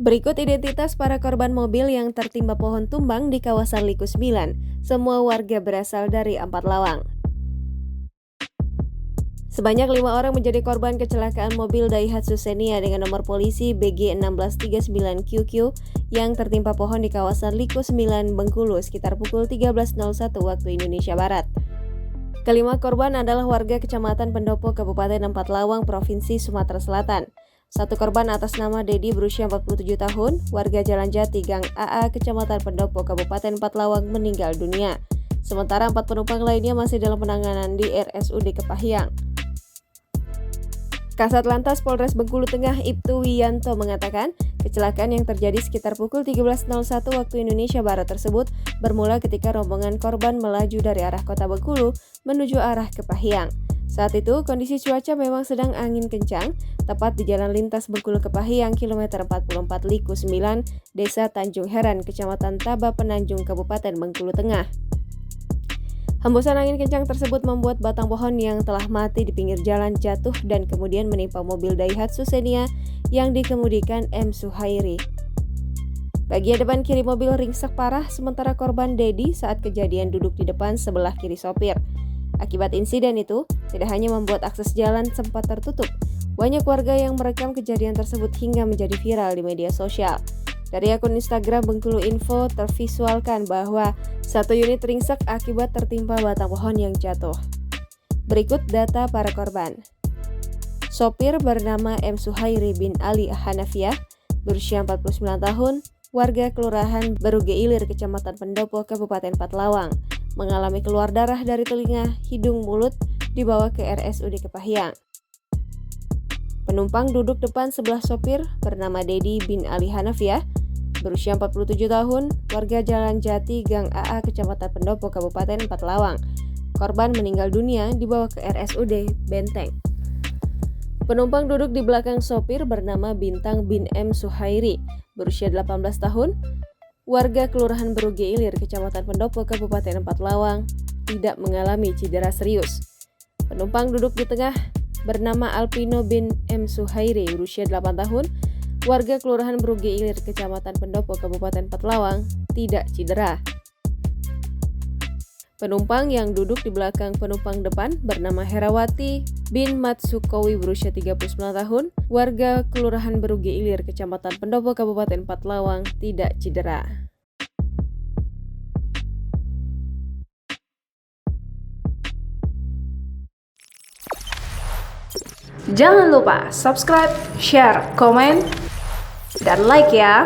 Berikut identitas para korban mobil yang tertimpa pohon tumbang di kawasan Liku 9. Semua warga berasal dari Ampathlawang. Sebanyak 5 orang menjadi korban kecelakaan mobil Daihatsu Xenia dengan nomor polisi BG1639QQ yang tertimpa pohon di kawasan Liku 9, Bengkulu sekitar pukul 13.01 waktu Indonesia Barat. Kelima korban adalah warga Kecamatan Pendopo, Kabupaten Ampathlawang, Provinsi Sumatera Selatan. Satu korban atas nama Dedi berusia 47 tahun, warga Jalan Jati, Gang AA, Kecamatan Pendopo, Kabupaten Ampathlawang meninggal dunia. Sementara 4 penumpang lainnya masih dalam penanganan di RSUD Kepahyang. Kasat Lantas Polres Bengkulu Tengah Ibtu Wiyanto mengatakan, kecelakaan yang terjadi sekitar pukul 13.01 waktu Indonesia Barat tersebut bermula ketika rombongan korban melaju dari arah kota Bengkulu menuju arah Kepahyang. Saat itu, kondisi cuaca memang sedang angin kencang, tepat di jalan lintas Bengkulu Kepahyang, kilometer 44 Liku 9, Desa Tanjung Heran, Kecamatan Taba Penanjung, Kabupaten Bengkulu Tengah. Hembusan angin kencang tersebut membuat batang pohon yang telah mati di pinggir jalan jatuh dan kemudian menimpa mobil Daihatsu Xenia yang dikemudikan M. Suhairi. Bagian depan kiri mobil ringsek parah, sementara korban Dedi saat kejadian duduk di depan sebelah kiri sopir. Akibat insiden itu, tidak hanya membuat akses jalan sempat tertutup, banyak warga yang merekam kejadian tersebut hingga menjadi viral di media sosial. Dari akun Instagram Bengkulu Info tervisualkan bahwa satu unit ringsek akibat tertimpa batang pohon yang jatuh. Berikut data para korban. Sopir bernama M. Suhairi bin Ali Hanafiah, berusia 49 tahun, warga Kelurahan Beruge Ilir, Kecamatan Pendopo, Kabupaten Ampathlawang, mengalami keluar darah dari telinga, hidung, mulut, dibawa ke RSUD Kepahyang. Penumpang duduk depan sebelah sopir bernama Dedi bin Ali Hanafiah, berusia 47 tahun, warga Jalan Jati, Gang AA, Kecamatan Pendopo, Kabupaten Ampathlawang. Korban meninggal dunia dibawa ke RSUD Benteng. Penumpang duduk di belakang sopir bernama Bintang bin M. Suhairi, berusia 18 tahun, warga Kelurahan Beruge Ilir, Kecamatan Pendopo, Kabupaten Ampathlawang, tidak mengalami cedera serius. Penumpang duduk di tengah bernama Alpino bin M. Suhairi, berusia 8 tahun, warga Kelurahan Beruge Ilir, Kecamatan Pendopo, Kabupaten Ampathlawang, tidak cedera. Penumpang yang duduk di belakang penumpang depan bernama Herawati bin Matsukowi, berusia 39 tahun, warga Kelurahan Beruge Ilir, Kecamatan Pendopo, Kabupaten Ampathlawang, tidak cedera. Jangan lupa subscribe, share, komen, dan like ya!